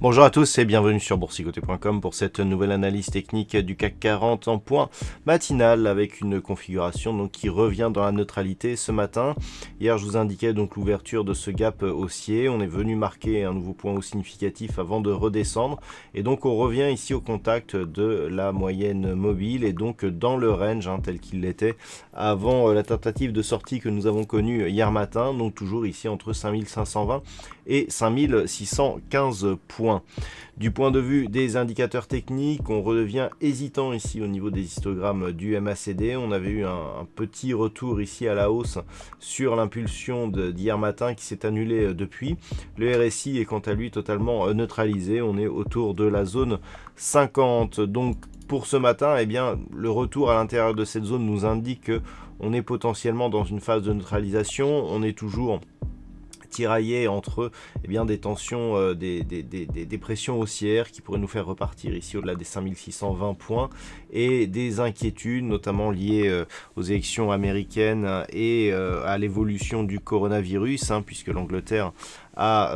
Bonjour à tous et bienvenue sur boursicoté.com pour cette nouvelle analyse technique du CAC 40 en point matinal avec une configuration donc qui revient dans la neutralité ce matin. Hier je vous indiquais donc l'ouverture de ce gap haussier, on est venu marquer un nouveau point haut significatif avant de redescendre et donc on revient ici au contact de la moyenne mobile et donc dans le range tel qu'il l'était avant la tentative de sortie que nous avons connue hier matin, donc toujours ici entre 5520 et 5615 points. Du point de vue des indicateurs techniques, on redevient hésitant ici au niveau des histogrammes du MACD. On avait eu un petit retour ici à la hausse sur l'impulsion d'hier matin qui s'est annulé depuis. Le RSI est quant à lui totalement neutralisé. On est autour de la zone 50. Donc pour ce matin, eh bien, le retour à l'intérieur de cette zone nous indique qu'on est potentiellement dans une phase de neutralisation. On est toujours tiraillé entre des tensions, des pressions haussières qui pourraient nous faire repartir ici au-delà des 5620 points et des inquiétudes notamment liées aux élections américaines et à l'évolution du coronavirus puisque l'Angleterre a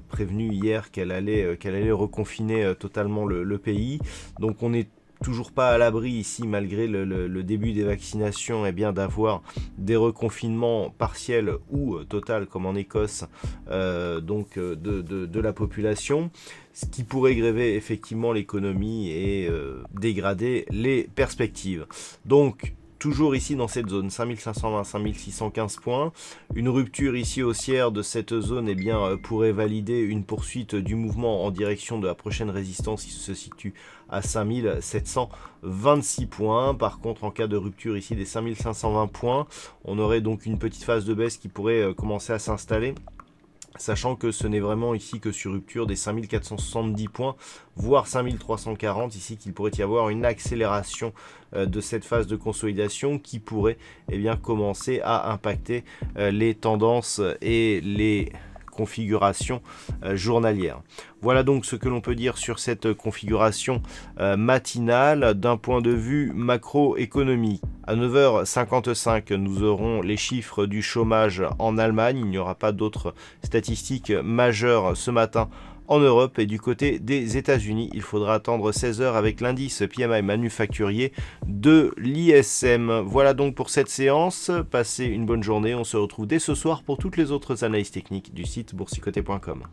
prévenu hier qu'elle allait reconfiner totalement le pays. Donc on est toujours pas à l'abri ici malgré le début des vaccinations d'avoir des reconfinements partiels ou total comme en Écosse de la population, ce qui pourrait gréver effectivement l'économie et dégrader les perspectives. Donc toujours ici dans cette zone 5520 5615 points, une rupture ici haussière de cette zone pourrait valider une poursuite du mouvement en direction de la prochaine résistance qui se situe à 5726 points. Par contre, en cas de rupture ici des 5520 points, on aurait donc une petite phase de baisse qui pourrait commencer à s'installer, sachant que ce n'est vraiment ici que sur rupture des 5470 points, voire 5340, ici qu'il pourrait y avoir une accélération de cette phase de consolidation qui pourrait commencer à impacter les tendances et les configuration journalière. Voilà donc ce que l'on peut dire sur cette configuration matinale d'un point de vue macroéconomique. À 9h55, nous aurons les chiffres du chômage en Allemagne. Il n'y aura pas d'autres statistiques majeures ce matin en Europe, et du côté des États-Unis, il faudra attendre 16h avec l'indice PMI manufacturier de l'ISM. Voilà donc pour cette séance. Passez une bonne journée. On se retrouve dès ce soir pour toutes les autres analyses techniques du site boursicoté.com.